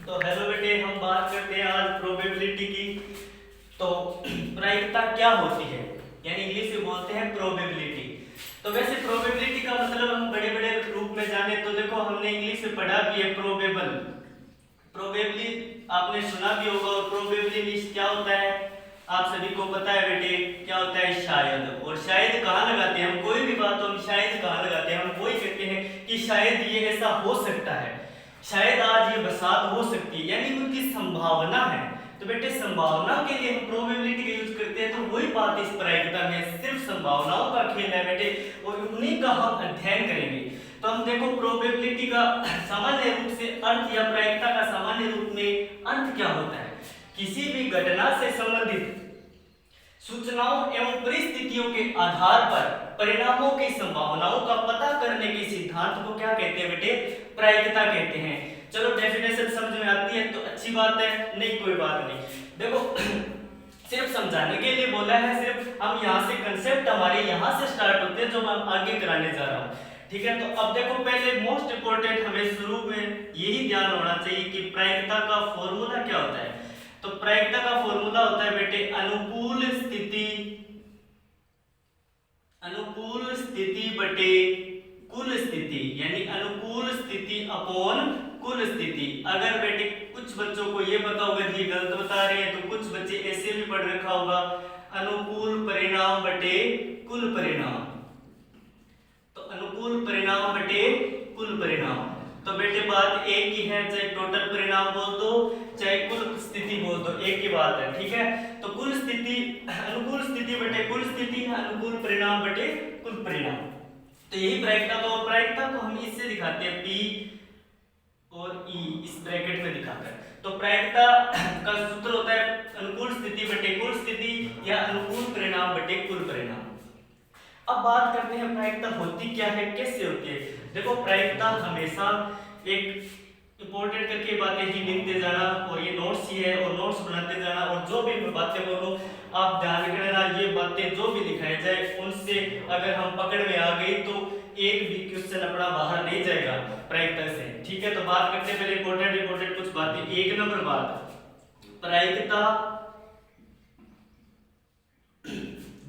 तो हेलो बेटे, हम बात करते हैं आज प्रोबेबिलिटी की। तो प्रायिकता क्या होती है, यानी इंग्लिश में बोलते हैं प्रोबेबिलिटी। तो वैसे प्रोबेबिलिटी का मतलब हम बड़े बड़े रूप में जाने तो देखो, हमने इंग्लिश में पढ़ा भी है प्रोबेबल। प्रोबेबली आपने सुना भी होगा। और प्रोबेबली मींस क्या होता है, आप सभी को पता है बेटे, क्या होता है शायद। और शायद कहाँ लगाते हैं हम, कोई भी बात हो हम शायद कहाँ लगाते हैं, हम वही कहते हैं कि शायद ये ऐसा हो सकता है, शायद आज ये बरसात हो सकती है, यानी उनकी संभावना है। तो बेटे संभावना के लिए हम प्रोबेबिलिटी का यूज करते हैं। तो वही बात इस प्रायिकता में, सिर्फ संभावनाओं का खेल है बेटे, और उन्हीं का हम अध्ययन करेंगे। तो हम देखो प्रोबेबिलिटी का सामान्य रूप से अर्थ या प्रायिकता का सामान्य रूप में अर्थ क्या होता है, किसी भी घटना से संबंधित सूचनाओं एवं परिस्थितियों के आधार पर परिणामों की संभावनाओं का पता करने के सिद्धांत को क्या कहते हैं बेटे, प्रायिकता कहते हैं। चलो डेफिनेशन समझ में आती है तो अच्छी बात है, नहीं कोई बात नहीं। देखो सिर्फ समझाने के लिए बोला है, सिर्फ हम यहाँ से कंसेप्ट हमारे यहाँ से स्टार्ट होते हैं जो मैं आगे कराने जा रहा हूँ, ठीक है। तो अब देखो पहले मोस्ट इंपोर्टेंट हमें शुरू में यही ध्यान होना चाहिए कि प्रायिकता का फॉर्मूला क्या होता है। तो प्रायिकता का फॉर्मूला होता है बेटे अनुकूल स्थिति बटे कुल स्थिति, यानी अनुकूल स्थिति अपॉन कुल स्थिति। अगर बेटे कुछ बच्चों को ये पता होगा कि ये गलत बता रहे हैं, तो कुछ बच्चे ऐसे भी पढ़ रखा होगा अनुकूल परिणाम बटे कुल परिणाम। तो अनुकूल परिणाम बटे कुल परिणाम। तो बेटे बात एक ही है, चाहे टोटल परिणाम बोल दो चाहे कुल स्थिति बोल दो, एक ही बात है, ठीक है। तो कुल स्थिति अनुकूल स्थिति बटे कुल स्थिति है, अनुकूल परिणाम बटे कुल परिणाम। तो यही प्रायिकता। तो प्रायिकता को हम इससे दिखाते हैं P और E इस ब्रैकेट में दिखाकर। तो प्रायिकता का सूत्र होता है अनुकूल स्थिति बटे कुल स्थिति या अनुकूल परिणाम बटे कुल परिणाम। अब बात करते हैं प्रायिकता होती क्या है, कैसे होती है। देखो प्रायिकता हमेशा एक इंपॉर्टेंट करके बातें ही लिखते जाना, और ये नोट्स ही है और नोट्स बनाते जाना, और जो भी मैं बातें बोलूं आप ध्यान रखना, ये बातें जो भी लिखाई जाए उनसे अगर हम पकड़ में आ गई तो एक भी क्वेश्चन अपना बाहर नहीं जाएगा प्रायिकता से, ठीक है। तो बात करते हैं पहले इंपॉर्टेंट कुछ बातें। एक नंबर बात, प्रायिकता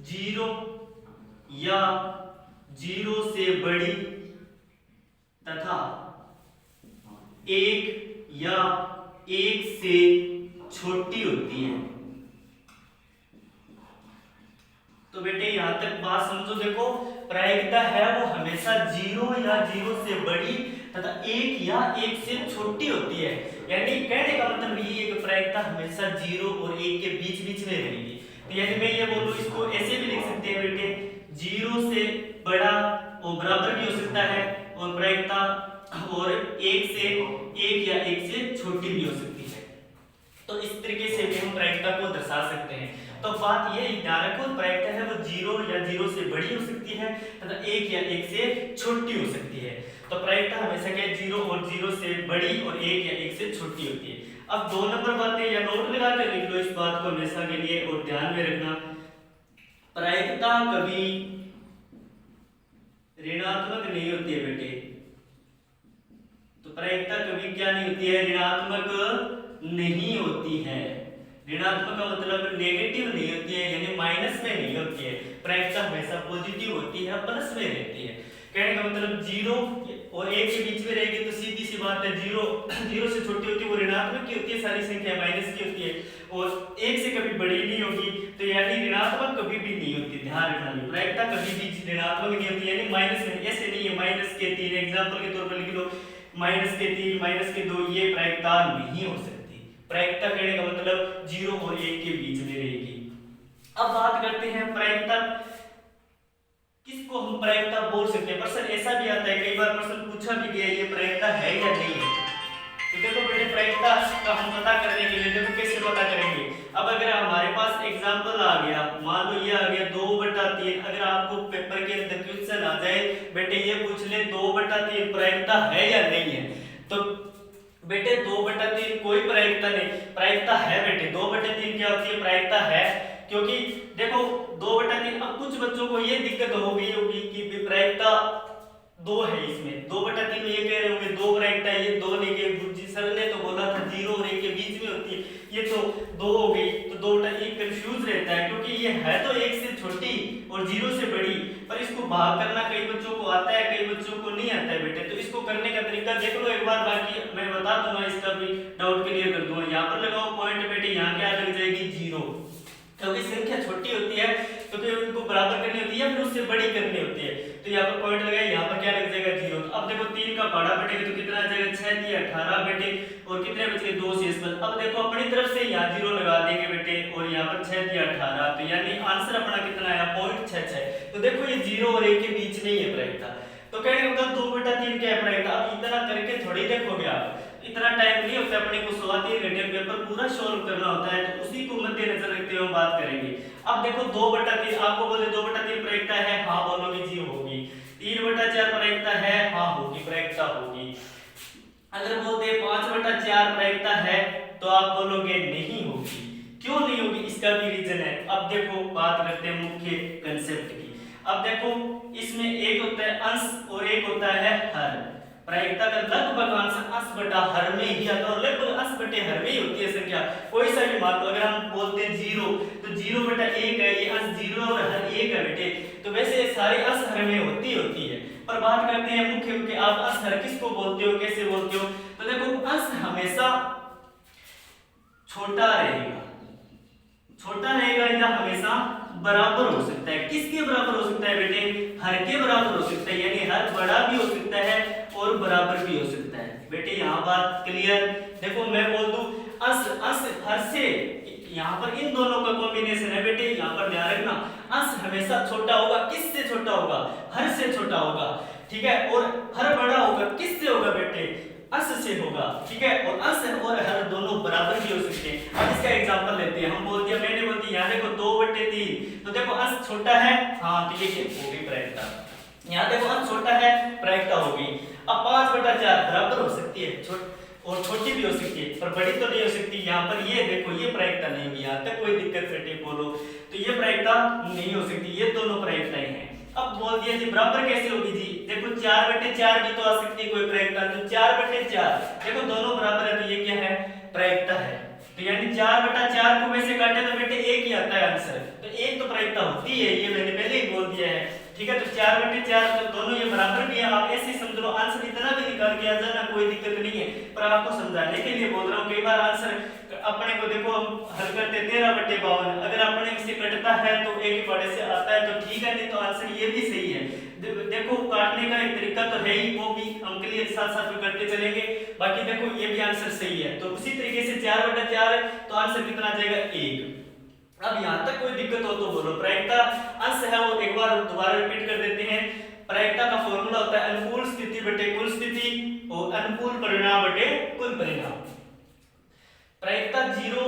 जीरो या जीरो से बड़ी तथा एक या एक से छोटी होती है। तो बेटे यहां तक बात समझो। देखो प्रायिकता है वो हमेशा जीरो या जीरो से बड़ी तथा एक या एक से छोटी होती है, यानी कहने का मतलब ये है कि प्रायिकता हमेशा जीरो और एक के बीच बीच में रहेगी। तो यानी मैं ये बोलूं, इसको ऐसे भी लिख सकते हैं बेटे, जीरो से बड़ा और बराबर भी हो सकता है, और प्रायिकता और एक या एक से छोटी भी हो सकती है। तो इस तरीके से भी हम प्रायिकता को दर्शा सकते हैं। तो बात ये ध्यान रखो, प्रायिकता है वो जीरो या जीरो से बड़ी हो सकती है तथा एक या एक से छोटी हो सकती है। तो प्रायिकता हमेशा क्या, जीरो और जीरो से बड़ी और एक या एक से छोटी होती है। अब दो नंबर बातें या नोट लगा कर लिख लो इस बात को हमेशा के लिए, और ध्यान में रखना प्रायिकता कभी ऋणात्मक नहीं होती है बेटे। तो प्रायिकता कभी क्या नहीं होती है, ऋणात्मक नहीं होती है। ऋणात्मक का मतलब नेगेटिव नहीं होती है, यानी माइनस में नहीं होती है। प्रायिकता हमेशा पॉजिटिव होती है, प्लस में रहती है। कहने का मतलब जीरो और एक के बीच में रहेगी तो सीधी सी बात है, जीरो से छोटी होती है वो ऋणात्मक की होती है, सारी संख्या माइनस की होती है, और एक से कभी बड़ी नहीं होगी, तो यानी ऋणात्मक कभी भी नहीं होती। ध्यान रखना, प्रायिकता कभी भी ऋणात्मक नहीं होती, यानी माइनस में। ऐसे नहीं है माइनस के 3, एग्जाम्पल के तौर पर लिख लो माइनस के 3 माइनस के 2, ये प्रायिकता नहीं हो सकती। प्रायिकता कहने का मतलब जीरो और एक के बीच में रहेगी। अब बात करते हैं प्रायिकता, किसको हम प्रायिकता बोल सकते हैं। प्रश्न ऐसा भी आता है, कई बार प्रश्न पूछा भी गया ये प्रायिकता है या नहीं है। तो देखो बेटे प्रायिकता का हम पता करने के लिए देखो कैसे पता करेंगे। अब अगर हमारे पास एग्जांपल आ गया, मान लो ये आ गया 2/3, अगर आपको पेपर के अंदर क्वेश्चन आ जाए बेटे ये पूछ ले 2/3 प्रायिकता है या नहीं है, तो बेटे 2/3 कोई प्रायिकता नहीं, प्रायिकता है बेटे। 2/3 क्या होती है, प्रायिकता है, क्योंकि देखो 2/3। अब कुछ बच्चों को ये दिक्कत हो गई होगी कि प्रायिकता 2 है, इसमें 2/3 में ये कह रहे होंगे 2 प्रायिकता है, ये 2 नहीं, के गुरुजी सर ने तो बोला था 0 बता दूंगा, इसका भी डाउट क्लियर कर दूंगा। यहाँ पर लगाओ पॉइंट बेटे, यहाँ क्या लग जाएगी 0, क्योंकि संख्या छोटी होती है तो फिर उनको बराबर करनी होती है या फिर उससे बड़ी करनी होती है। तो यहाँ पर पॉइंट लगाए, यहाँ पर क्या लग जाएगा 0। तो अब देखो 3 का भाड़ा बटेगा तो कितना आ जाएगा 6 दिया 18 बेटे, और कितने बचे 2 शेष बच। अब देखो अपनी तरफ से यहाँ 0 लगा देंगे बेटे, और यहाँ पर 6 दिया 18, तो यानी आंसर अपना कितना आया 0.66। तो देखो ये 0 और 1 के बीच में ही है प्रायिकता। तो कहने का 2/3 क्या है प्रायिकता। अब इतना करके थोड़ी देखोगे आप, इतना टाइम नहीं होता अपने को, 3.25 घंटे में पेपर पूरा सॉल्व करना होता है, तो उसी को मद्देनजर रखते हुए हम बात करेंगे। अब देखो 2/3 आपको बोले 2/3 प्रायिकता है, हाँ बोलोगे जी होगी। 3/4 प्रायिकता है, हाँ होगी, प्रायिकता होगी। अगर बोलते 5/4 प्रायिकता है तो आप बोलोगे नहीं होगी। क्यों नहीं होगी, इसका भी रीजन है। अब देखो बात करते हैं मुख्य कंसेप्ट की। अब देखो इसमें एक होता है अंश और एक होता है हर। प्रायिकता का लगभग अंश अंश बटा हर में ही आता है, और लगभग अंश बटे हर में ही होती है संख्या। कोई सा भी मान लो, अगर हम बोलते हैं 0 तो 0/1 है, ये अंश 0 और हर 1 है बेटे। तो वैसे सारे अंश हर में होती है। पर बात करते हैं मुख्य के, आप अंश हर किसको बोलते हो, कैसे बोलते हो। तो देखो अंश हमेशा छोटा रहेगा, छोटा रहेगा या हमेशा बराबर हो सकता है। किसके बराबर हो सकता है बेटे, हर के बराबर हो सकता है, यानी हर बड़ा भी हो सकता है और बराबर भी हो सकता है बेटे। यहाँ बात क्लियर। देखो मैं बोल दूं अंश हर से, यहाँ पर इन दोनों का कॉम्बिनेशन है बेटे, यहाँ पर ध्यान रखना। अंश हमेशा छोटा होगा, किससे छोटा होगा, हर से छोटा होगा, ठीक है। और हर बड़ा होगा, किससे होगा बेटे, अंश से होगा, ठीक है। और अंश और हर दोनों बराबर भी हो सकते हैं। अब इसका एग्जांपल लेते हैं। हम बोल दिया, मैंने बोल दिया यहाँ देखो 2/3, तो देखो अंश छोटा है, हाँ तो ये होगी प्रायिकता। यहाँ देखो अंश छोटा है, प्रायिकता होगी। अब 5/4 बराबर हो सकती है, और छोटी भी हो सकती है, पर बड़ी तो नहीं हो सकती। यहाँ पर ये देखो ये प्रायिकता नहीं होगी, यहाँ तक कोई दिक्कत बेटे बोलो तो ये प्रायिकता नहीं हो सकती। ये दोनों प्रायिकताएं हैं। अब बोल दिया जी बराबर कैसे होगी जी, देखो 4/4 भी तो आ सकती है कोई प्रायिकता, तो 4/4 देखो दोनों बराबर है, तो ये क्या है, प्रायिकता है। तो यानी 4/4 को वैसे काटे तो बेटे 1 ही आता है आंसर, तो 1 तो प्रायिकता होती है, ये मैंने पहले ही बोल दिया है, ठीक है। तो 4/4 तो दोनों ये बराबर भी है। आप ऐसे समझ लो, आंसर इतना भी निकाल के आ जाना, कोई दिक्कत नहीं है, पर आपको समझाने के लिए बोल रहा हूँ। कई बार आंसर अपने को देखो हम हल करते 13/52, अगर अपने से कटता है तो 1 बड़े से आता है तो ठीक है, नहीं तो आंसर ये भी सही है। देखो काटने का एक तरीका तो है ही, वो भी हम क्लियर साथ साथ में करते चलेंगे। बाकी देखो ये भी आंसर सही है, तो उसी तरीके से 4/4 तो आंसर कितना आ जाएगा 1। अब यहाँ तक कोई दिक्कत हो तो बोलो। प्रायिकता अंश है वो एक बार दोबारा रिपीट कर देते हैं। प्रायिकता का फॉर्मूला होता है अनुकूल स्थिति बटे कुल स्थिति और अनुकूल परिणाम बटे कुल परिणाम। प्रायिकता 0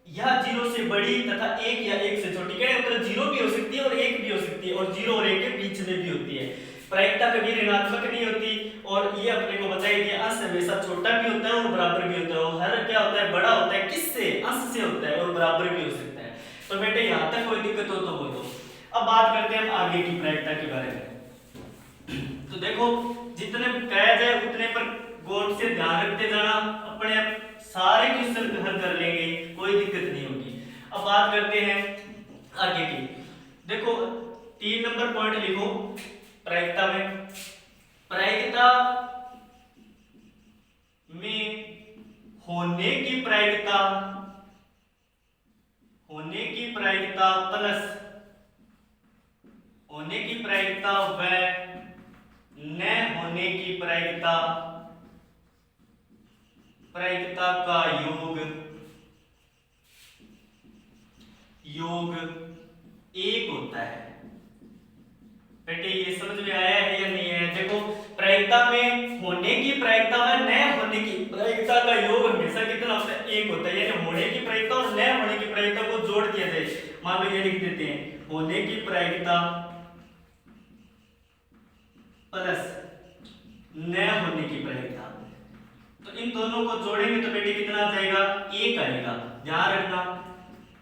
या 0 से बड़ी तथा 1 या 1 से छोटी, कहने मतलब 0 भी हो सकती है और 1 भी हो सकती है, और 0 और 1 के बीच में भी होती है। प्रायिकता कभी ऋणात्मक नहीं होती, और ये अपने को बताइए कि अंश हमेशा छोटा भी होता है और बराबर भी होता है, और हर क्या होता है, बड़ा होता है, किससे, अंश से होता है, और बराबर भी हो सकता है। तो बेटे यहाँ तक कोई दिक्कत हो तो बोलो। अब बात करते हैं हम आगे की प्रायिकता के बारे में। तो देखो जितने कहा जाए उतने पर गौर से ध्यान रखते जाना, अपने सारे क्वेश्चन हल कर लेंगे, कोई दिक्कत नहीं होगी। अब बात करते हैं आगे की। देखो 3 नंबर पॉइंट लिखो प्रायिकता में। प्रायिकता में होने की प्रायिकता प्लस होने की प्रायिकता व न होने की प्रायिकता का योग 1 होता है। बेटे ये समझ में आया है या नहीं है। देखो प्रायिकता में होने की प्रायिकता व न होने की प्रायिकता का योग हमेशा कितना होता है, 1 होता है। यानी होने की प्रायिकता और न होने की प्रायिकता को जोड़ दिया जाए। मान लो ये लिख देते हैं होने की प्रायिकता प्लस न होने की प्रायिकता, तो इन दोनों को जोड़ेंगे तो बेटे कितना आ जाएगा, 1 आएगा। ध्यान रखना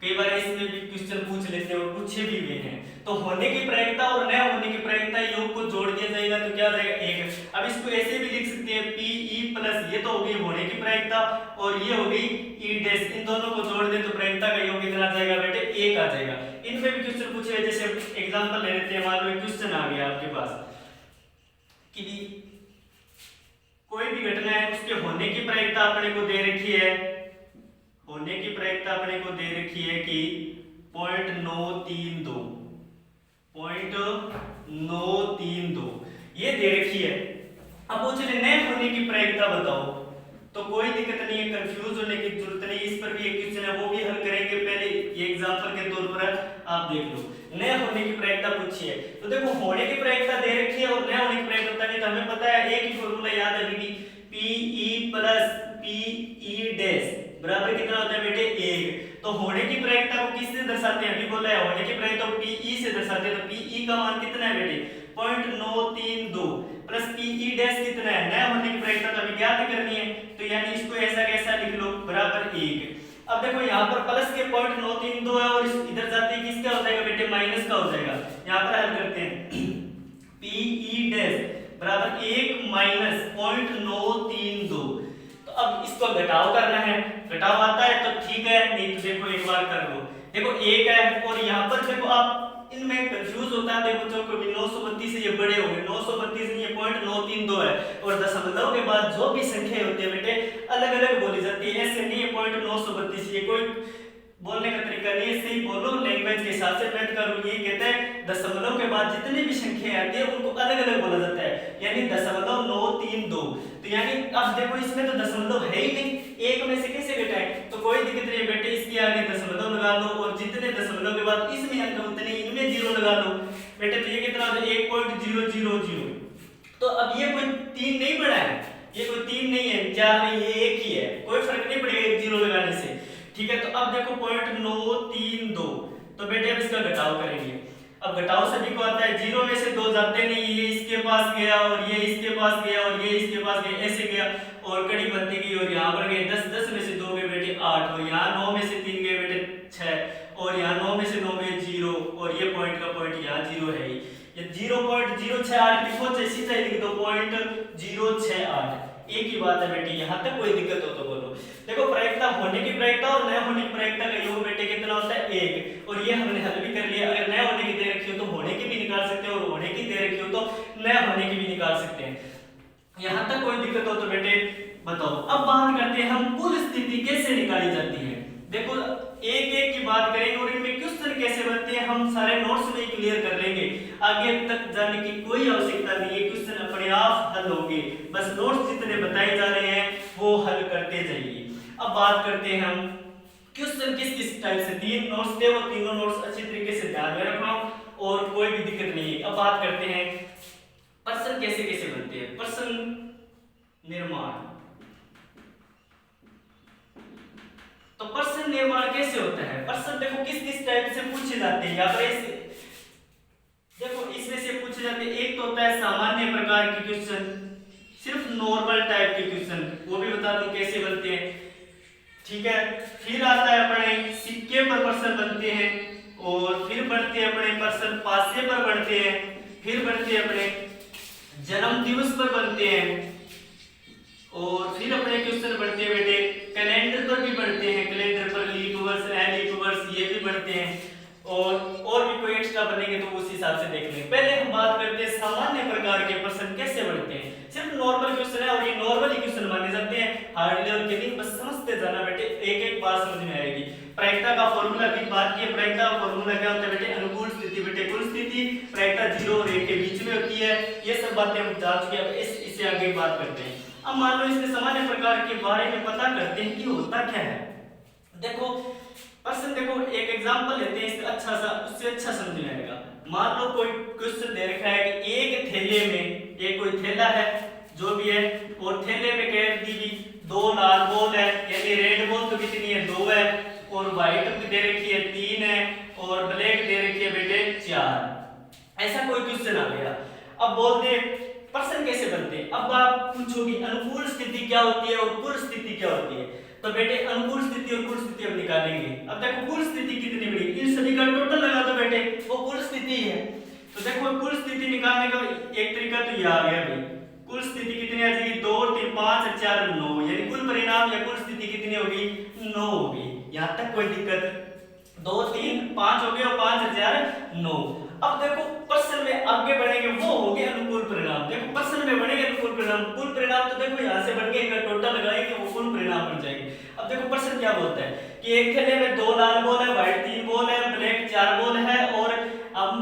कई बार इसमें भी क्वेश्चन पूछ लेते हैं और पूछे भी हुए हैं। तो होने की प्रायिकता और न होने की प्रायिकता योग को जोड़ दिया जाएगा तो क्या आ जाएगा 1। अब इसको ऐसे भी लिख सकते हैं PE प्लस, ये तो हो गई होने की प्रायिकता और ये हो गई E डैश, इन दोनों को जोड़ दें तो प्रायिकता का योग कितना आ जाएगा बेटे, 1 आ जाएगा। इनमें भी क्वेश्चन पूछे हुए, जैसे एग्जांपल ले लेते हैं। मान लो क्वेश्चन आ गया आपके पास कि कोई भी घटना है उसके होने की प्रायिकता अपने को दे रखी है, होने की प्रायिकता अपने को दे रखी है कि 0.932, 0.932 ये दे रखी है। अब वो चले न होने की प्रायिकता बताओ, तो कोई दिक्कत नहीं है, कंफ्यूज होने की जरूरत नहीं। इस पर भी एक क्वेश्चन है, वो भी हल करेंगे। पहले ये एग्जांपल के तौर पर आप देख लो। न होने की प्रायिकता पूछी है, तो देखो होने की प्रायिकता दे रखी है और न होने की प्रायिकता पता नहीं, तो हमें पता है एक ही फॉर्मूला याद है बीबी, Pe प्लस Pe डैश बराबर कितना होता है बेटे 1। तो होने की प्रायिकता को किससे दर्शाते हैं, अभी बोला है होने की प्रायिकता को Pe से दर्शाते हैं। तो Pe का मान कितना है बेटे 0.932 प्लस Pe डैश कितना है, न होने की प्रायिकता तो अभी ज्ञात करनी है, तो यानी इसको ऐसा कैसा लिख लो बराबर 1। अब देखो यहाँ पर प्लस के 0.932 है और इधर जाते ही किसका हो जाएगा बेटे माइनस का हो जाएगा। यहाँ पर हल करते हैं Pe डैश बराबर 1 माइनस 0.932। तो अब इसको घटाव करना है, घटाव आता है तो ठीक है, नहीं तो देखो एक बार कर लो। देखो 1 है और यहाँ पर देखो आप इनमें कंफ्यूज होता है। देखो जो कभी 932 से ये बड़े होंगे, 932 नहीं, ये 0.932 है। और दशमलव के बाद जो भी संख्या होती है बेटे अलग अलग बोली जाती है, ऐसे नहीं है 0.932। ये कोई बोलने का तरीका नहीं है, सही बोलो लैंग्वेज के हिसाब से। मैं का रूल ये कहता है दशमलव के बाद जितनी भी संख्या आती है उनको अलग अलग बोला जाता है, यानी 0.932। तो यानी अब देखो इसमें तो दशमलव है ही नहीं, एक में से कैसे घटाएं, तो कोई दिक्कत नहीं बेटे, इसके आगे दशमलव लगा लो और जितने दशमलव के बाद इसमें अंक उतने इनमें जीरो लगा लो बेटे। तो ये कितना हो जाए 1.000। तो अब ये कोई 3 नहीं बना है, ये कोई 3 नहीं है, 4 नहीं, ये एक ही है, कोई फर्क नहीं पड़ेगा एक जीरो लगाने से, ठीक है। तो अब देखो 0.932, तो बेटे अब इसका घटाव करेंगे। अब घटाव सभी को आता है, जीरो में से 2 जाते नहीं, ये इसके पास गया और ये इसके पास गया और ये इसके पास गया, ऐसे गया और कड़ी बनती गई और यहाँ पर गए 10, 10 में से 2 गए बेटे 8 और यहाँ 9 में से 3 गए बेटे 6 और यहाँ 9 में से 9 गए 0 और ये पॉइंट का पॉइंट यहाँ 0 है ही। ये 0.068 लिखो, सीधा लिख दो 0.068, एक ही बात है बेटे। यहाँ तक कोई दिक्कत हो तो बोलो। देखो प्रायिकता होने की प्रायिकता और न होने की प्रायिकता का योग बेटे कितना होता है 1, और ये हमने हल भी कर लिया। अगर न होने की दे रखी हो तो होने की भी निकाल सकते हैं और होने की दे रखी हो तो न होने की भी निकाल सकते हैं। यहाँ तक कोई दिक्कत हो तो बेटे बताओ। अब बात करते हैं हम कुल स्थिति कैसे निकाली जाती है। देखो एक एक की बात करेंगे और इनमें क्वेश्चन कैसे बनते हैं हम सारे नोट्स में क्लियर कर लेंगे, आगे तक जाने की कोई आवश्यकता नहीं है, क्वेश्चन अपने आप हल होंगे, बस नोट्स जितने बताए जा रहे हैं वो हल करते जाइए। अब बात करते हैं हम क्वेश्चन किस किस टाइप से, 3 नोट्स थे, वो तीनों नोट्स अच्छी तरीके से ध्यान में रखना और कोई भी दिक्कत नहीं है। अब बात करते हैं प्रश्न कैसे कैसे बनते हैं, प्रश्न निर्माण। तो प्रश्न निर्माण कैसे होता है, प्रश्न देखो किस किस टाइप से पूछे जाते हैं। यहाँ पर देखो इसमें से पूछे जाते हैं, एक तो होता है सामान्य प्रकार के क्वेश्चन, सिर्फ नॉर्मल टाइप के क्वेश्चन, वो भी बता दूं कैसे बनते हैं, ठीक है। फिर आता है अपने सिक्के पर प्रश्न बनते हैं और फिर बढ़ते हैं अपने प्रश्न पासे पर बढ़ते हैं, फिर बढ़ते हैं अपने जन्म दिवस पर बनते हैं और फिर अपने क्वेश्चन बढ़ते हैं बेटे कैलेंडर पर भी बढ़ते हैं, कैलेंडर पर लीप वर्ष लीप वर्ष ये भी बढ़ते हैं और भी कोई एक्स्ट्रा बनेंगे तो उस हिसाब से देख लेंगे। पहले हम बात करते हैं सामान्य प्रकार के प्रश्न कैसे बढ़ते हैं। सिर्फ नॉर्मल क्वेश्चन है और ये नॉर्मल ही क्वेश्चन माने जाते हैं, हार्ड लेवल के नहीं, बस समझते जाना बेटे, एक एक बात समझ में आएगी। प्रायिकता का फॉर्मूला की बात की, प्रायिकता का फॉर्मूला क्या होता है बेटे, अनुकूल स्थिति बेटे कुल स्थिति, प्रायिकता 0 और 1 के बीच में होती है, ये सब बातें हम जान चुके हैं। अब इससे आगे बात करते हैं। अब मान लो इसमें सामान्य प्रकार के बारे में पता करते हैं कि होता क्या है। देखो प्रश्न, देखो एक एग्जांपल लेते हैं इससे अच्छा सा, उससे अच्छा समझ में आएगा। मान लो कोई क्वेश्चन दे रखा है कि एक थैले में, एक कोई थैला है जो भी है और थैले में कह दी 2 लाल बॉल है, यानी रेड बॉल तो कितनी है 2 है और व्हाइट दे रखी है 3 है और ब्लैक दे रखी है बेटे 4। ऐसा कोई क्वेश्चन आ गया। अब बोलते प्रश्न कैसे बनते हैं। अब आप पूछोगे अनुकूल स्थिति क्या होती है और कुल स्थिति क्या होती है, तो बेटे अनुकूल स्थिति और कुल स्थिति हम निकालेंगे। अब देखो कुल स्थिति कितनी बड़ी, इन सभी का टोटल लगा दो बेटे, वो कुल स्थिति है। तो देखो कुल स्थिति निकालने का एक तरीका तो ये आ गया भाई, कुल स्थिति कितनी आ जाएगी 2 3 5 4 9, यानी कुल परिणाम या कुल स्थिति कितनी होगी 9 होगी। यहाँ तक कोई दिक्कत, 2 3 5 हो गए और 5 4 9। अब देखो प्रश्न में आगे बढ़ेंगे वो हो गए अनुकूल परिणाम। देखो प्रश्न में बनेगा कुल परिणाम, कुल परिणाम तो देखो यहाँ से बन गए, इनका टोटल लगाएंगे वो कुल परिणाम बन जाएंगे। अब देखो प्रश्न क्या बोलता है कि एक थैले में 2 लाल बॉल है, व्हाइट 3 बॉल है, ब्लैक 4 बॉल है, और हम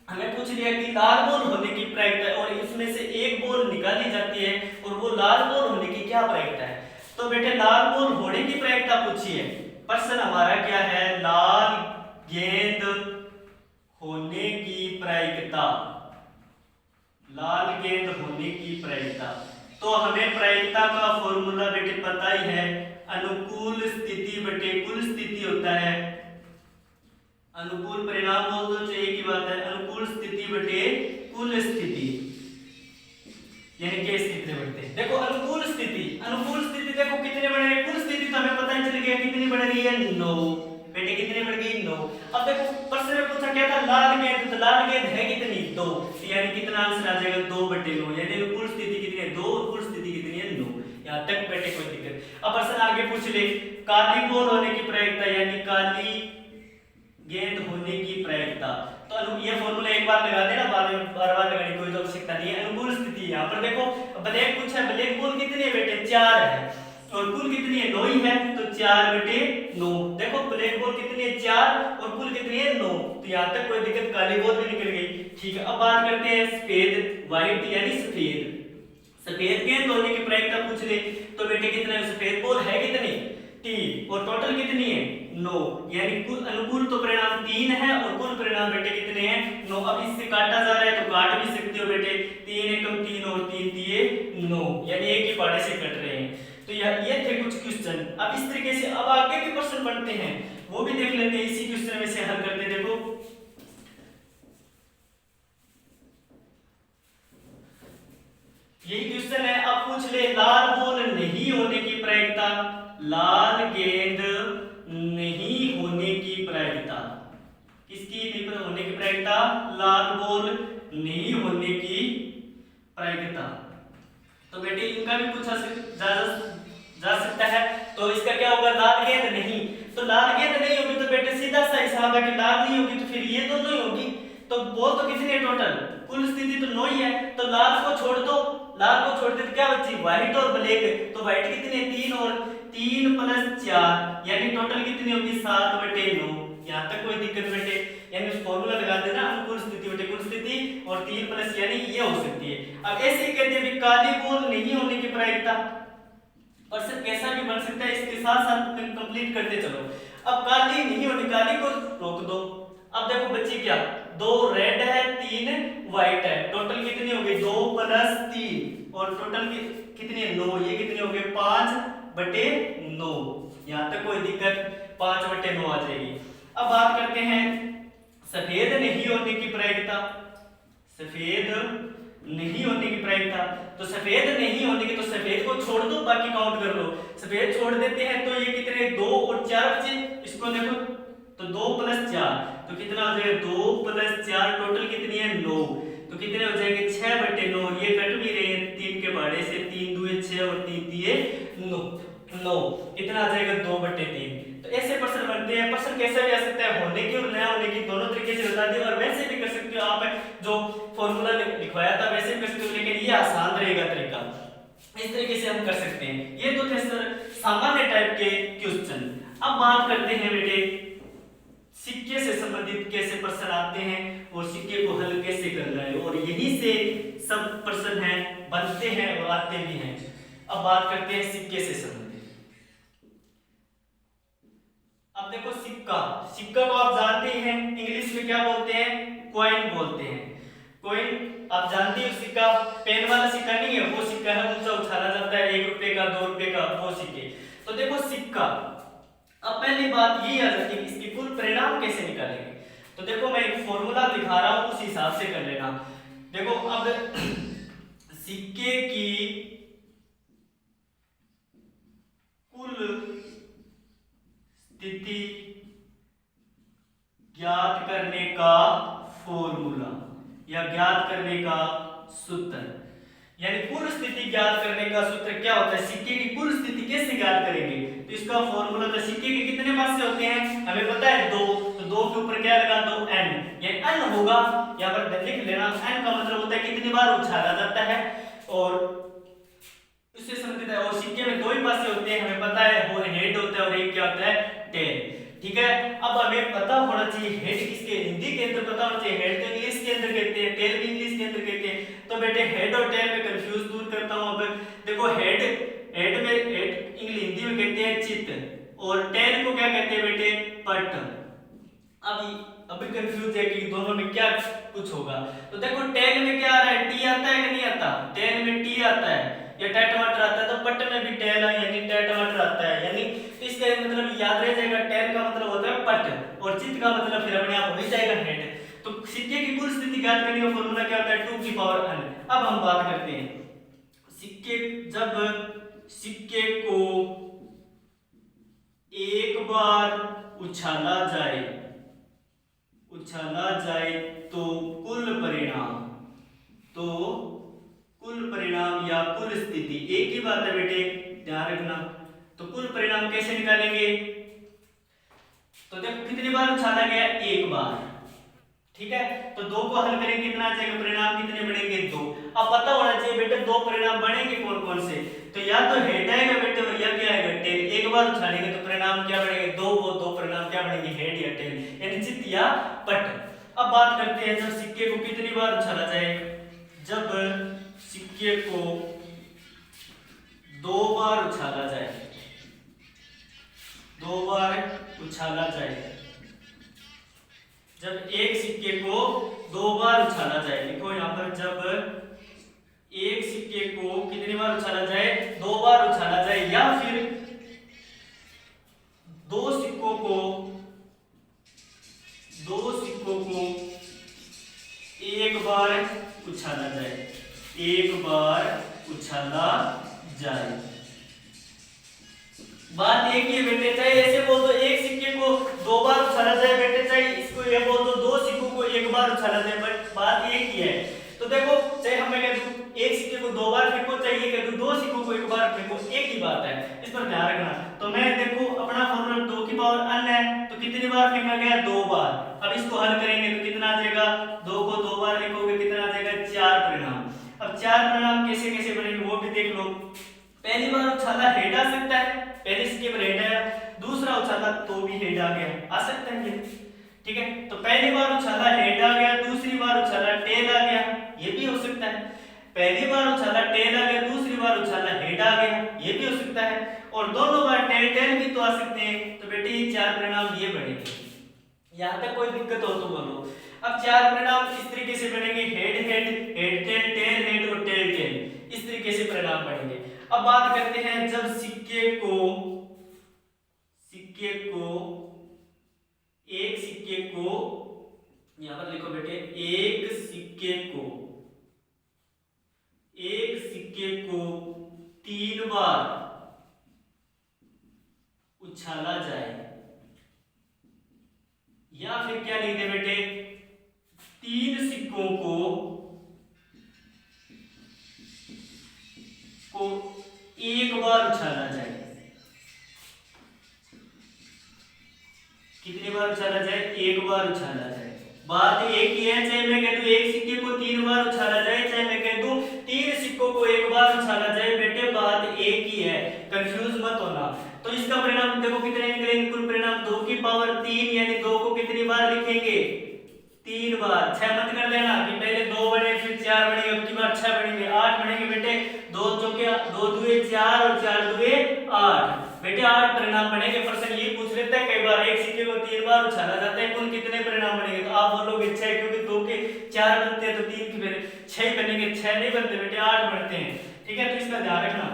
हमें पूछ लिया कि लाल बॉल होने की प्रायिकता है, और इसमें से एक बॉल निकाली जाती है और वो लाल बॉल होने की क्या प्रायिकता है। तो बेटे लाल बॉल होने की प्रायिकता पूछी है। प्रश्न हमारा क्या है, लाल गेंद होने की प्रायिकता, लाल गेंद होने की प्रायिकता। तो हमें प्रायिकता का फॉर्मूला बेटे पता ही है, अनुकूल स्थिति बटे कुल स्थिति होता है। अनुकूल परिणाम बोल दो तो एक ही बात है, अनुकूल स्थिति बटे कुल स्थिति, यानी के स्थिति बढ़ते हैं। देखो अनुकूल स्थिति, अनुकूल स्थिति देखो कितने बढ़ रहे हैं, कुल स्थिति तो हमें पता ही चल गया कितनी बढ़ रही है, 9 बेटे कितनी बढ़ गई, 9। अब देखो प्रश्न में पूछा क्या था, लाल गेंद, तो लाल गेंद है कितनी, 2, यानी कितना आंसर आ जाएगा 2/9, यानी अनुकूल स्थिति कितनी है, 2, और कुल स्थिति कितनी है, 9। यहाँ तक बेटे कोई दिक्कत। अब प्रश्न आगे पूछ ले, काली बॉल होने की प्रायिकता, यानी काली गेंद होने की प्रायिकता। तो ये फॉर्मूला एक बार लगा देना, बाद में बार-बार लगाने की कोई आवश्यकता नहीं है। अनुकूल स्थिति यहाँ पर देखो ब्लैक पूछा है, ब्लैक बॉल कितनी है बेटे, 4 है, और कुल कितनी है, 9 ही है, तो 4/9। देखो ब्लैक बॉल कितनी है, 4, और कुल कितनी है, 9। तो यहाँ तक कोई दिक्कत, काली बॉल भी निकल गई। ठीक है, अब बात करते हैं सफेद, व्हाइट यानी सफेद। सफेद गेंद होने की प्रायिकता पूछ ले, तो बेटे कितना है, सफेद बॉल है कितनी, 3, और टोटल कितनी है, 9, यानी कुल अनुकूल तो परिणाम 3 है और कुल परिणाम बेटे कितने हैं, 9। अब इससे काटा जा रहा है तो काट भी सकते हो बेटे, 3 एकम 3 और 3 3 9, यानी एक ही पाड़े से कट रहे हैं। तो ये थे कुछ क्वेश्चन। अब इस तरीके से अब आगे के क्वेश्चन बनते हैं, वो भी देख लेते हैं, इसी क्वेश्चन में से हल करते। देखो यही क्वेश्चन है। अब पूछ ले, लाल बॉल नहीं होने की प्रायिकता, लाल गेंद नहीं होने की प्रायिकता, किसकी नहीं होने की प्रायिकता, लाल बॉल नहीं होने की प्रायिकता। तो बेटे इनका भी पूछा जा सकता है। तो इसका क्या होगा, लाल गेंद नहीं, तो लाल गेंद नहीं होगी तो बेटे सीधा सा हिसाब है कि लाल नहीं होगी तो फिर ये दोनों ही होगी। तो बॉल तो कितनी है टोटल, कुल स्थिति तो 9 ही है, तो लाल को छोड़ दो, लाल को छोड़ दे तो क्या बची, व्हाइट और ब्लैक। तो व्हाइट कितनी है, 3, और 3 + 4, यानी टोटल कितनी होगी, 7/9। यहाँ तक कोई दिक्कत बेटे, यानी फॉर्मूला लगा देना, अनुकूल स्थिति बटे कुल स्थिति, और 3 प्लस यानी ये हो सकती है। अब ऐसे ही कहते हैं काली बॉल नहीं होने की प्रायिकता, प्रश्न कैसा भी बन सकता है, इसके साथ साथ कंप्लीट करते चलो। अब काली नहीं होने, काली को रोक दो। अब देखो बच्ची क्या, 2 रेड है, 3 व्हाइट है, टोटल कितनी हो गई, 2 + 3, और टोटल कितनी है, 9, ये कितने हो गए, 5/9। यहाँ तक कोई दिक्कत, 5/9 आ जाएगी। अब बात करते हैं सफेद नहीं होने की प्रायिकता, सफेद नहीं होने की प्रायिकता। तो सफेद नहीं होने की, तो सफेद को छोड़ दो, बाकी काउंट कर लो। सफेद छोड़ देते हैं तो ये कितने, 2 और 4 बचे, इसको देखो तो 2 + 4, तो कितना हो जाएगा, 2 + 4, टोटल कितनी है, 9। तो कितने हो जाएंगे, 6/9, ये कट भी रहे हैं 3 के बाड़े से, 3 दूए 6 और 3 दिए 9, कितना आ जाएगा, 2/3। तो ऐसे प्रश्न बनते हैं। प्रश्न कैसे भी आ सकता है, होने की और नया होने की दोनों तरीके से बता दिए, और वैसे भी कर सकते हो आप, जो फॉर्मूला लिखवाया था वैसे भी कर सकते हो, लेकिन ये आसान रहेगा तरीका, इस तरीके से हम कर सकते हैं। ये तो थे सर सामान्य टाइप के क्वेश्चन। अब बात करते हैं बेटे सिक्के से संबंधित कैसे प्रश्न आते हैं और सिक्के को हल कैसे करना है, और यही से सब प्रश्न हैं बनते हैं और आते भी हैं। अब बात करते हैं सिक्के से संबंधित। अब देखो सिक्का, सिक्का को आप जानते हैं इंग्लिश में क्या बोलते हैं, कॉइन बोलते हैं। कॉइन आप जानते हो, सिक्का पेन वाला सिक्का नहीं है, वो सिक्का है ऊंचा उछाला जाता है, 1 रुपए का, 2 रुपए का, वो सिक्के। तो देखो सिक्का, अब पहली बात ये आ जाती है कि इसकी कुल परिणाम कैसे निकालेंगे। तो देखो मैं एक फॉर्मूला दिखा रहा हूं, उस हिसाब से कर लेना। देखो अब सिक्के की कुल स्थिति ज्ञात करने का फॉर्मूला या ज्ञात करने का सूत्र, यानी कुल स्थिति ज्ञात करने का सूत्र क्या होता है, सिक्के की कुल स्थिति कैसे ज्ञात करेंगे। तो इसका फॉर्मूला, तो सिक्के के कितने पासे होते हैं हमें पता है, 2, तो 2 के उसके ऊपर क्या लगा दो n, ये n होगा, यहाँ पर लिख लेना। n का मतलब होता है कितनी बार उछाला जाता है, और उससे संबंधित है। और सिक्के में दो ही पासे होते हैं, हमें पता है, वो हेड होता है और एक क्या होता है, टेल। ठीक है, अब हमें पता होना चाहिए हेड किसके, हिंदी के अंदर पता होना चाहिए, हेड तो इंग्लिश के अंदर कहते हैं, टेल भी इंग्लिश के अंदर कहते हैं। तो बेटे हेड और टेल में कंफ्यूज दूर करता हूं। अब देखो हेड, हेड में हेड इंग्लिश हिंदी में कहते हैं चित्त, और टेल को क्या कहते हैं बेटे, पट। अभी कंफ्यूज है कि दोनों में क्या कुछ होगा। तो देखो टेल में क्या आ रहा है, टी आता है कि नहीं आता, टेल में टी आता है, या टे टमाटर आता है, तो पट में भी टेल है यानी टे टमाटर आता है, यानी तो इसका मतलब याद रह जाएगा, टेल का मतलब होता है पट, और चित्त का मतलब फिर अपने आप हो जाएगा हेड। तो सिक्के की कुल स्थिति ज्ञात करने का फॉर्मूला क्या होता है, 2 की पावर n। अब हम बात करते हैं सिक्के, जब सिक्के को एक बार उछाला जाए तो कुल परिणाम या कुल स्थिति एक ही बात है बेटे, ध्यान रखना। तो कुल परिणाम कैसे निकालेंगे, तो देखो कितनी बार उछाला गया, एक बार, ठीक है। तो दो को हल करेंगे कितना आ जाएगा, परिणाम कितने बनेंगे, दो। अब पता होना चाहिए बेटे दो परिणाम बनेंगे कौन कौन से, तो या तो हेड आएगा बेटे, और या क्या आएगा, टेल। एक बार उछालेंगे तो परिणाम क्या बनेंगे, दो, वो दो परिणाम क्या बनेंगे, हेड या टेल, यानी चित्त या पट। अब बात करते हैं जब सिक्के को कितनी बार उछाला जाए, जब सिक्के को दो बार उछाला जाए, जब एक सिक्के को दो बार उछाला जाए, देखो यहां पर जब एक सिक्के को कितनी बार उछाला जाए, दो बार उछाला जाए, या फिर दो सिक्कों को एक बार उछाला जाए, बात एक ही है बेटे, चाहे ऐसे बोल दो एक सिक्के को दो बार उछाला जाए बेटे, चाहे इसको ये बोल दो दो सिक्कों को एक बार उछाला जाए, बट बात एक ही है। तो देखो चाहे हमें कह दूं एक सिक्के को दो बार फेंको, चाहिए कह दूं दो सिक्कों को एक बार फेंको, एक ही बात है, इस पर ध्यान रखना। तो मैं देखो अपना फॉर्मूला 2 की पावर n है, तो कितनी बार फेंका गया, दो बार। अब इसको हल करेंगे तो कितना आ जाएगा, दो को दो बार लिखोगे कितना आ जाएगा, चार परिणाम। अब चार परिणाम कैसे कैसे बनेंगे वो भी देख लो। पहली बार उछाला हेड आ सकता है, पहले सिक्के पर हेड आया, दूसरा उछाला तो भी हेड आ गया, आ सकता है ये, ठीक है। तो पहली बार उछाला हेड आ गया, दूसरी बार उछाला टेल आ गया, ये भी हो सकता है। पहली बार उछाला टेल आ गया, दूसरी बार उछाला हेड आ गया, ये भी हो सकता है। और दोनों बार टेल टेल भी तो आ सकते हैं। तो बेटे ये चार परिणाम ये बनेंगे, यहां तक कोई दिक्कत हो तो बोलो। अब चार परिणाम इस तरीके से बनेंगे, head head, head tail, tail head और टेल टेल, इस तरीके से परिणाम बनेंगे। अब बात करते हैं जब सिक्के को यहां पर लिखो बेटे, एक सिक्के को तीन बार उछाला जाए, या फिर क्या लिख दे बेटे, तीन सिक्कों को एक बार उछाला जाए, कितनी बार उछाला जाए, एक बार उछाला जाए। बात एक ही है, चाहे मैं कह दूं एक सिक्के को तीन बार उछाला जाए, चाहे मैं कह दूं तीन सिक्कों को एक बार उछाला जाए, बेटे बात एक ही है, कंफ्यूज मत होना। तो इसका परिणाम देखो कितने निकलेंगे, कुल परिणाम 2 की पावर 3, यानी 2 को कितनी बार लिखेंगे, तीन बार। 6 मत कर लेना कि पहले 2 बने फिर 4 बनेंगे, अब की बार 6 बनेंगे, 8 बनेंगे बेटे, 2 चौके 2 दुए 4 और 4 दुए 8, बेटे 8 परिणाम बनेंगे। प्रश्न ये पूछ लेता है कई बार एक सिक्के को तीन बार उछाला जाता है, कुल कितने परिणाम बनेंगे, तो आप बोलोगे 6, क्योंकि 2 के 4 बनते हैं तो 3 के 6 बनेंगे, 6 नहीं बनते बेटे 8 बनते हैं, ठीक है। तो इसका ध्यान रखना।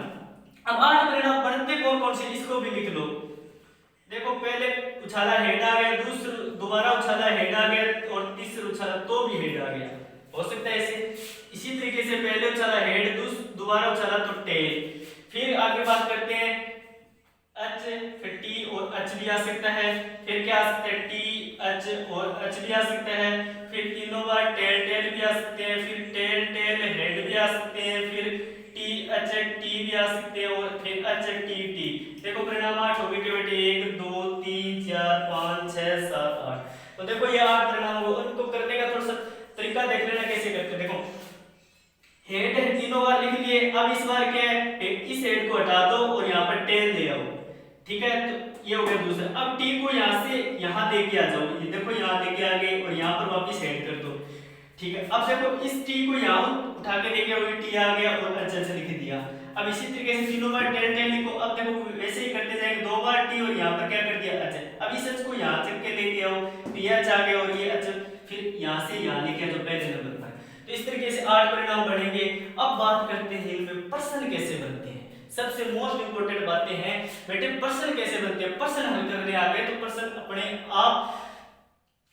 अब 8 परिणाम बनते कौन कौन से, इसको भी लिख लो। देखो पहले उछाला हेड आ गया, दूसरा दोबारा उछाला हेड आ गया, और तीसरा उछाला तो भी हेड आ गया, हो सकता है ऐसे। इसी तरीके से पहले उछाला हेड, दोबारा उछाला तो टेल। फिर आगे बात करते हैं एच, फिर टी और एच भी आ सकता है, फिर क्या आ सकता है, टी एच और एच भी आ सकता है, फिर तीनों बार टेल टेल भी आ सकते हैं, फिर टेल टेल हेड भी आ सकते हैं, फिर टी एच टी भी आ सकते हैं, और फिर एच टी टी। देखो परिणाम 8 हो गए बेटे, 1 2 3 4 5 6 7 8। तो तो देखो ये 8 परिणाम होगा, उनको करने का थोड़ा सा तरीका देख लेना कैसे करते। देखो हेड तीनों बार लिख लिए, अब इस बार क्या है, इस हेड को हटा दो और यहाँ पर टेल दे आओ, ठीक है। तो ये हो गया दूसरा। अब टी को यहाँ से यहाँ लेके आ जाओ, ये देखो यहाँ लेके आ गए और यहाँ पर वापस हेड कर दो, ठीक है। अब देखो इस टी को यहाँ उठा के लेके आओ, टी आ गया और अचल से लिख दिया। अब इसी तरीके से तीनों बार टेल टेल लिखो। अब देखो वैसे ही करते जाएंगे, 2 बार टी और यहाँ पर क्या कर दिया अचल। अब इस एच को यहाँ चक के लेके आओ, तो ये एच आ गया और ये अचल, फिर यहाँ से यहाँ लेके आओ पहले नंबर पर। तो इस तरीके से 8 परिणाम बनेंगे। अब बात करते हैं इनमें पर्सन कैसे बनते हैं। सबसे मोस्ट इंपोर्टेंट बातें हैं बेटे, पर्सन कैसे बनते हैं। पर्सन हल करने आ गए तो पर्सन अपने आप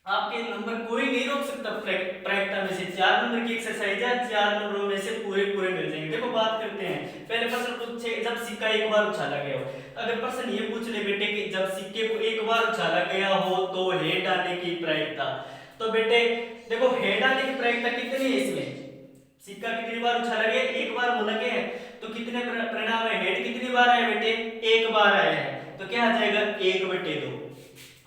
आपके नंबर कोई नहीं रोक सकता। प्रायिकता में से 4 नंबर की एक्सरसाइज है, 4 नंबरों में से पूरे पूरे मिल जाएंगे। देखो बात करते हैं, पहले पर्सन पूछे जब सिक्का एक बार उछाला गया हो। अगर पर्सन ये पूछ ले बेटे कि जब सिक्के को एक बार उछाला गया हो तो हेड आने की प्रायिकता, तो बेटे देखो हेड आने की प्रायिकता कितनी है इसमें। सिक्का कितनी बार उछाला गया, एक बार बोला गया है, तो कितने परिणाम है, हेड कितनी बार आया बेटे, एक बार आया है, तो क्या आ जाएगा 1/2।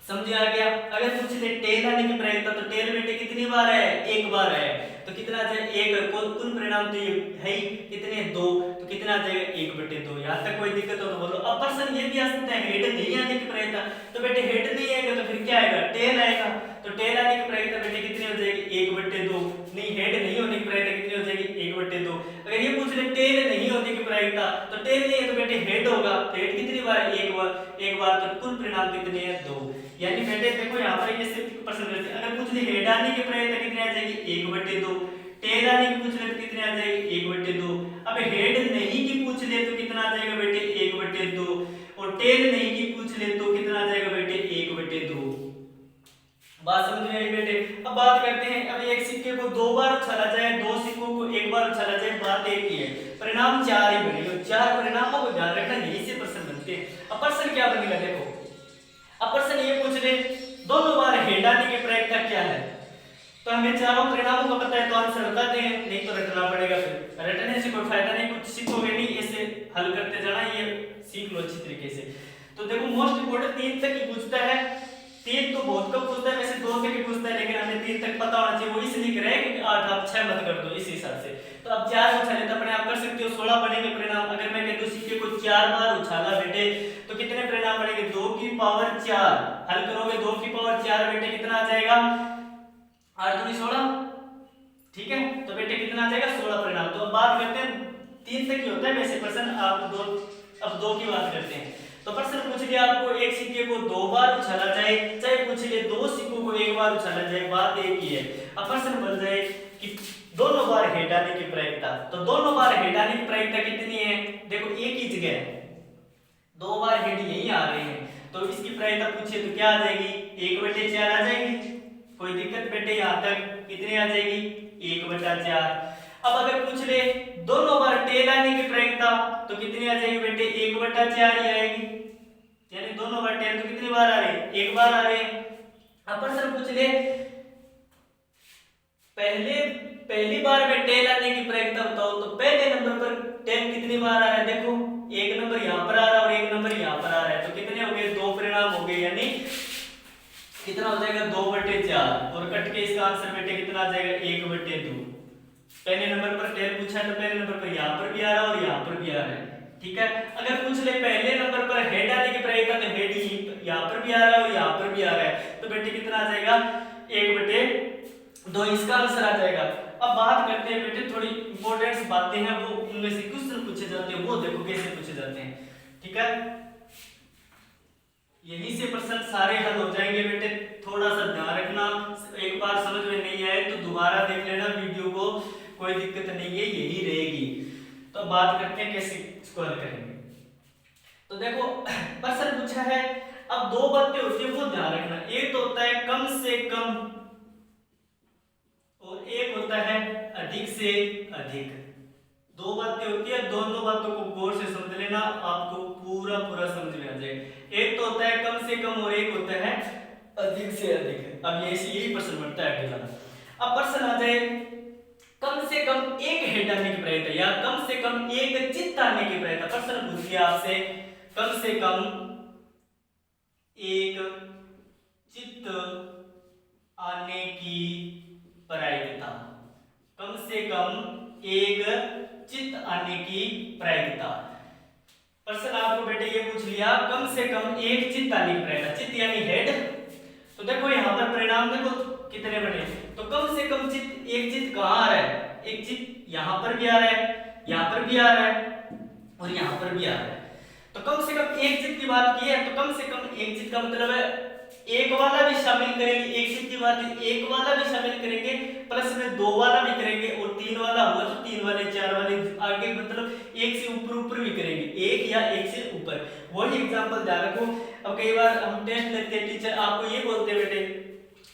समझ आ गया। अगर पूछ ले टेल आने की प्रायिकता, तो टेल बेटे कितनी बार आया है, एक बार आया है, तो कितना आ जाएगा 1। कुल परिणाम तो ये है ही कितने 2, तो कितना आ जाएगा 1/2। यहाँ तक कोई दिक्कत हो तो बोलो। अब पर्सन ये भी आ सकता है हेड नहीं आने की प्रायिकता, तो बेटे हेड नहीं आएगा तो फिर क्या आएगा, टेल आएगा। तो टेल आने की प्रायिकता बेटे कितनी हो जाएगी 1/2। नहीं हेड नहीं होने की प्रायिकता कितनी हो जाएगी 1/2। अगर ये पूछ ले टेल नहीं होने की प्रायिकता, तो टेल नहीं है तो बेटे हेड होगा, तो हेड कितनी बार है, एक बार, तो कुल परिणाम कितने हैं 2। यानी बेटे देखो यहाँ पर ये सिर्फ पर्सन करते हैं। अगर पूछ ले हेड आने की प्रायिकता कितनी आ जाएगी 1/2, टेल आने की पूछ ले तो कितने आ जाएगी 1/2। अब हेड नहीं की पूछ ले तो कितना आ जाएगा बेटे 1/2, और टेल नहीं की पूछ ले तो कितना आ जाएगा बेटे 1/2। बात समझ में आई बेटे। अब बात करते हैं, अब एक सिक्के को 2 बार उछाला जाए, 2 सिक्कों को एक बार उछाला जाए, बात एक ही है, परिणाम 4 ही बनेगा। 4 परिणामों को ध्यान रखना, यही से पर्सन बनते हैं। अब पर्सन क्या बनेगा देखो, अब पर्सन ये पूछ ले दोनों बार हेड आने की प्रायिकता क्या है, तो हमें चारों परिणामों को पता है तो आंसर बता दें, नहीं तो रटना पड़ेगा। फिर रटने से कोई फायदा नहीं, कुछ सीखोगे नहीं, ऐसे हल करते जाना, ये सीख लो अच्छी तरीके से। तो देखो मोस्ट इंपोर्टेंट 3 तक ही पूछता है, 3 तो बहुत कम पूछता है, वैसे 2 तक ही पूछता है, लेकिन हमें 3 तक पता होना चाहिए। वो इसलिए करे कि 8 आप 6 मत कर दो इस हिसाब से। तो अब 4 उछाले तो अपने आप कर सकते हो, 16 बनेंगे परिणाम। अगर मैं कहता हूं सिक्के को 4 बार उछाला बेटे, तो कितने परिणाम बनेंगे 2 की पावर 4। हल करोगे 2 की पावर 4 बेटे कितना आ जाएगा 8 दूनी 16, ठीक है। तो बेटे कितना आ जाएगा 16 परिणाम। तो अब बात करते हैं 3 तक ही होता है वैसे पर्सन, आप 2 अब 2 की बात करते हैं। तो पर्सन पूछ लिया आपको एक सिक्के को 2 बार उछाला जाए, चाहे पूछ ले 2 सिक्कों को एक बार उछाला जाए, बात एक ही है। अब पर्सन बन जाए कि दोनों बार हेड आने की प्रायिकता, तो दोनों बार हेड आने की प्रायिकता कितनी है, देखो एक ही जगह है, 2 बार हेड यहीं आ रहे हैं, तो इसकी प्रायिकता पूछे तो क्या आ जाएगी 1/4 आ जाएगी। कोई दिक्कत बेटे, यहाँ तक कितनी आ जाएगी 1/4। अब अगर पूछ ले दोनों बार टेल आने की प्रायिकता, तो कितनी आ जाएगी बेटे 1/4 ही आएगी। यानी दोनों बार टेल तो कितनी बार आ रहे हैं, एक बार आ रहे हैं। अब पर्सन पूछ ले पहली बार में टेल आने की प्रायिकता बताओ, तो पहले नंबर पर टेल कितनी बार आ रहा है, देखो एक नंबर यहाँ पर आ रहा है और एक नंबर यहाँ पर आ रहा है, तो कितने हो गए 2 परिणाम हो गए, यानी कितना हो जाएगा 2/4। और कट के इसका आंसर बेटे कितना आ जाएगा 1/2। पहले नंबर पर टेल पूछा है तो पहले नंबर पर यहाँ पर भी आ रहा है और यहाँ पर भी आ रहा है, ठीक है। अगर पूछ ले पहले नंबर पर हेड आने की प्रायिकता, तो हेड ही यहाँ पर भी आ रहा है और यहाँ पर भी आ रहा है, तो बेटे कितना आ जाएगा 1/2, इसका आंसर आ जाएगा। अब बात करते हैं बेटे थोड़ी इंपॉर्टेंट बातें हैं, वो उनमें से क्वेश्चन पूछे जाते हैं, वो देखो कैसे पूछे जाते हैं, ठीक है। यही से प्रश्न सारे हल हो जाएंगे बेटे, थोड़ा सा ध्यान रखना, एक बार समझ में नहीं आए तो दोबारा देख लेना वीडियो को, कोई दिक्कत नहीं है, यही रहेगी। तो बात करते हैं कैसे इसको हल करेंगे। तो देखो प्रश्न पूछा है, अब 2 बातें होती है वो ध्यान रखना, एक तो होता है कम से कम और एक होता है अधिक से अधिक। 2 बातें होती है, दोनों बातों को गौर से समझ लेना, आपको पूरा समझ में आ जाएगा। एक तो होता है कम से कम और एक होता है अधिक से अधिक। अब यही प्रश्न बनता है अगला। अब प्रश्न आ जाए कम से कम एक हेड आने की प्रायिकता या कम से कम एक चित्त आने की प्रायिकता। प्रश्न पूछ लिया आपसे कम से कम एक चित्त आने की प्रायिकता, कम से कम एक चित्त आने की प्रायिकता। प्रश्न आपको बेटे ये पूछ लिया कम से कम एक चित्त आने की प्रायिकता, चित्त यानी हेड। तो देखो यहाँ पर परिणाम देखो कितने बने, तो कम से कम चित्त, एक चित्त कहाँ आ रहा है, एक चित्त यहाँ पर भी आ रहा है, यहाँ पर भी आ रहा है और यहाँ पर भी आ रहा है। तो कम से कम एक चित्त की बात की है, तो कम से कम एक चित्त का मतलब है एक वाला भी शामिल करेंगे, एक चित्त की बात है एक वाला भी शामिल करेंगे, प्लस में दो वाला भी करेंगे और तीन वाला हुआ तो तीन वाले, चार वाले, आगे मतलब एक से ऊपर ऊपर भी करेंगे, एक या एक से ऊपर। वही एग्जांपल ध्यान रखो। अब कई बार हम टेस्ट लेते हैं, टीचर आपको ये बोलते हैं बेटे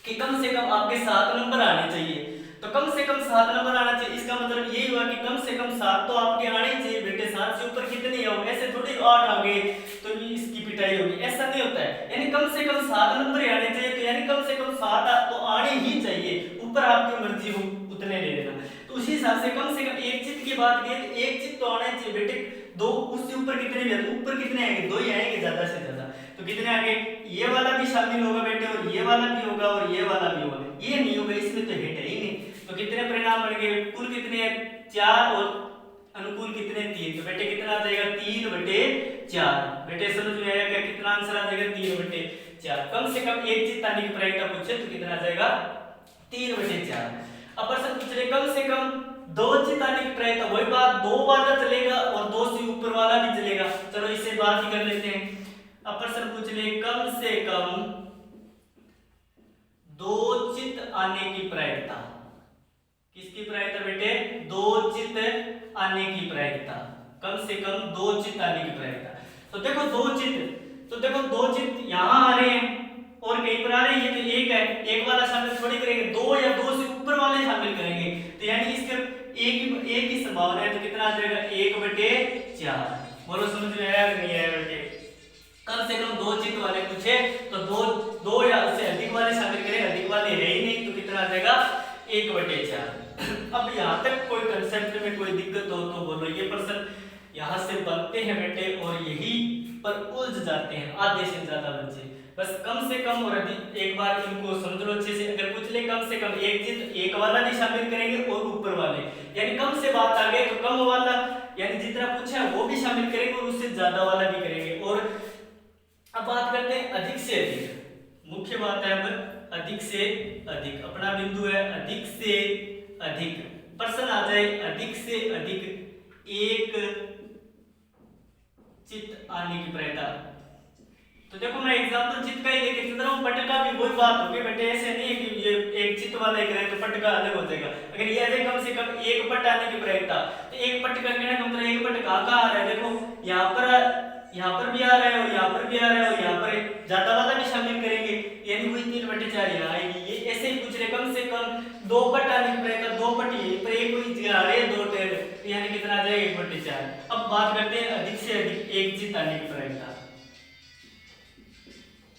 कि कम से कम आपके 7 नंबर आने चाहिए, तो कम से कम 7 नंबर आना चाहिए, इसका मतलब यही हुआ कि कम से कम 7 तो आपके आने ही चाहिए बेटे, 7 से ऊपर कितने आओ, ऐसे थोड़ी 8 आ गए तो इसकी पिटाई होगी, ऐसा नहीं होता है। यानी कम से कम 7 नंबर ही आने चाहिए, तो यानी कम से कम 7 तो आने ही चाहिए, ऊपर आपकी मर्जी हो उतने ले लेना। तो उसी हिसाब से कम एक चित्त की बात की, एक चित्त तो आना ही चाहिए बेटे, दो उससे ऊपर कितने भी, ऊपर कितने आएंगे, दो ही आएंगे ज्यादा से ज्यादा, तो कितने आगे, ये वाला भी शामिल होगा बेटे और ये वाला भी होगा और ये वाला भी होगा, ये नहीं होगा, इसमें तो हिट है ही नहीं। तो कितने परिणाम बन गए, कुल कितने 4 और अनुकूल कितने 3, तो बेटे कितना आ जाएगा 3/4। बेटे समझ में आया क्या, कितना आंसर आ जाएगा 3/4। कम से कम एक चित्त आने की प्रायिकता पूछे तो कितना आ जाएगा 3/4। अब प्रश्न पूछ रहे कम से कम 2 चित्त आने की प्रायिकता, वही बात 2 वाला चलेगा और 2 से ऊपर वाला भी चलेगा, चलो इससे बात ही कर लेते हैं। अब प्रश्न पूछ ले कम से कम 2 चित्त आने की प्रायिकता, किसकी प्रायिकता बेटे, 2 चित्त आने की प्रायिकता, कम से कम 2 चित्त आने की प्रायिकता। तो देखो 2 चित्त, तो देखो 2 चित्त यहाँ आ रहे हैं और कहीं पर आ रहे हैं, ये तो एक है, एक वाला शामिल थोड़ी करेंगे, 2 या 2 से ऊपर वाले शामिल करेंगे, तो यानी इसके एक ही संभावना है, तो कितना आ जाएगा 1/4। बोलो समझ में आया कि नहीं आया बेटे, कम से कम 2 चित्त वाले पूछे तो दो या उससे अधिक वाले शामिल करें, अधिक वाले है ही नहीं, तो कितना आ जाएगा 1/4। अब यहाँ तक कोई कंसेप्ट में कोई दिक्कत हो तो बोलो, ये प्रश्न यहाँ से बनते हैं बेटे और यही पर उलझ जाते हैं आधे से ज्यादा बच्चे। बस कम से कम और अधिक एक बार इनको समझ लो अच्छे से, अगर पूछ ले कम से कम एक चित्त, एक वाला भी शामिल करेंगे और ऊपर वाले, यानी कम से बात आ गई तो कम वाला यानी जितना पूछा है वो भी शामिल करेंगे और उससे ज्यादा वाला भी करेंगे। और अब बात करते हैं अधिक से अधिक, मुख्य बात है अब अधिक से अधिक, अपना बिंदु है अधिक से अधिक। प्रश्न आ जाए अधिक से अधिक एक चित्त आने की प्रायिकता, तो देखो मैं एग्जांपल चित्त का ही लेके चल रहा हूँ, पट का भी वही बात होगी बेटे, ऐसे नहीं है कि ये एक चित्त वाला ही करें तो पट का अलग हो जाएगा। अगर ये है कम से कम एक पट आने की प्रायिकता, तो एक पट का कहने का मतलब एक पट कहाँ कहाँ आ रहा है, देखो यहाँ पर भी आ रहा है और यहाँ पर भी आ रहा है और यहाँ पर ज्यादा वाला भी शामिल करेंगे, यानी वही 3/4 यहाँ आएगी। ये ऐसे ही पूछ रहे कम से कम 2 पट आने की प्रायिकता, 2 पट ये पर एक कोई आ रहे हैं 2 टेल, यानी कितना आ जाएगा 1/4। अब बात करते हैं अधिक से अधिक एक चित्त आने की प्रायिकता,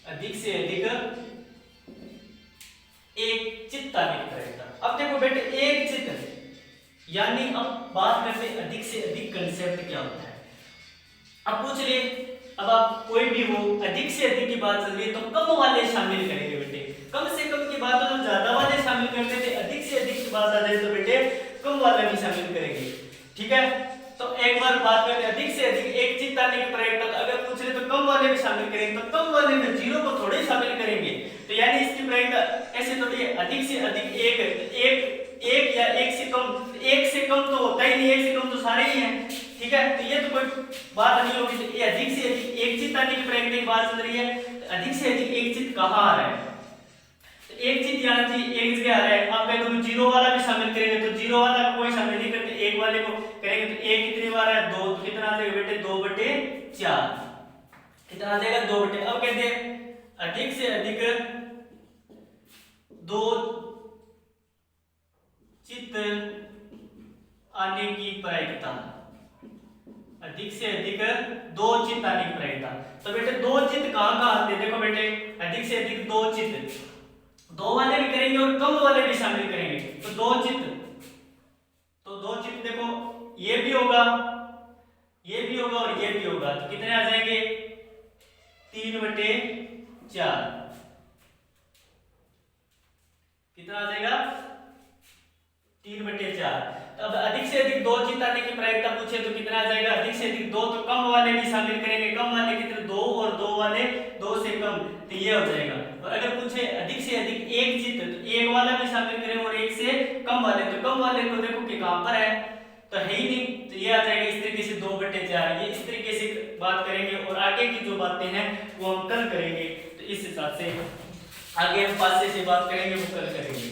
अधिक से अधिक एक चित्त आने की प्रायिकता। अब देखो बेटे एक चित्त यानी अब बात करते हैं अधिक से अधिक कंसेप्ट क्या होता है। अब पूछ ले, अब आप कोई भी हो अधिक से अधिक की बात चल रही है तो कम वाले शामिल करेंगे बेटे, कम से कम की बात तो ज्यादा वाले शामिल करते थे, अधिक से अधिक की बात आ जाए तो बेटे कम वाले भी शामिल करेंगे, ठीक है। तो एक बार बात करते हैं अधिक से अधिक एक चित्त आने की प्रायिकता, तो अगर पूछ ले तो कम वाले भी शामिल करेंगे, तो कम वाले में 0 को थोड़े शामिल करेंगे, तो यानी इसकी प्रायिकता ऐसे थोड़ी है, अधिक से अधिक एक या एक से कम तो होता ही नहीं, एक से कम तो सारे ही हैं, ठीक है। तो ये तो कोई बात नहीं होगी, तो ये अधिक से अधिक एक चित्त आने की प्रायिकता की बात चल रही है, तो अधिक से अधिक एक चित्त कहाँ आ रहा है, तो एक चित्त आना चाहिए, एक जगह आ रहा है। आप कहें तो 0 वाला भी शामिल करेंगे, तो 0 वाला कोई शामिल नहीं करते, एक वाले को करेंगे, तो एक कितनी बार है 2, तो कितना आ जाएगा बेटे 2/4, कितना आ जाएगा 2/4। अब कहते हैं अधिक से अधिक 2 चित्त आने की प्रायिकता, अधिक से अधिक 2 चित्त आने की प्रायिकता। तो बेटे 2 चित्त कहाँ कहाँ आते हैं, देखो बेटे अधिक से अधिक 2 चित्त, 2 वाले भी करेंगे और कम वाले भी शामिल करेंगे, तो 2 चित्त, तो 2 चित्त देखो ये भी होगा, ये भी होगा और ये भी होगा, तो कितने आ जाएंगे 3/4। कितना आ जाएगा 3/4। तो अब अधिक से अधिक 2 जीताने की प्रायिकता पूछे तो कितना आ जाएगा, अधिक से अधिक 2 तो कम वाले भी शामिल करेंगे, कम वाले कितने 2 और 2 वाले 2 से कम, तो ये हो जाएगा। और अगर पूछे अधिक से अधिक 1 जीत तो 1 वाला भी शामिल करेंगे और 1 से कम वाले, तो कम वाले को देखो कि कहां पर है, तो है ही नहीं, तो ये आ जाएगा इस तरीके से 2/4। ये इस तरीके से बात करेंगे और आगे की जो बातें हैं वो हम कल करेंगे। तो इस हिसाब से आगे हम पासे से बात करेंगे वो कल करेंगे।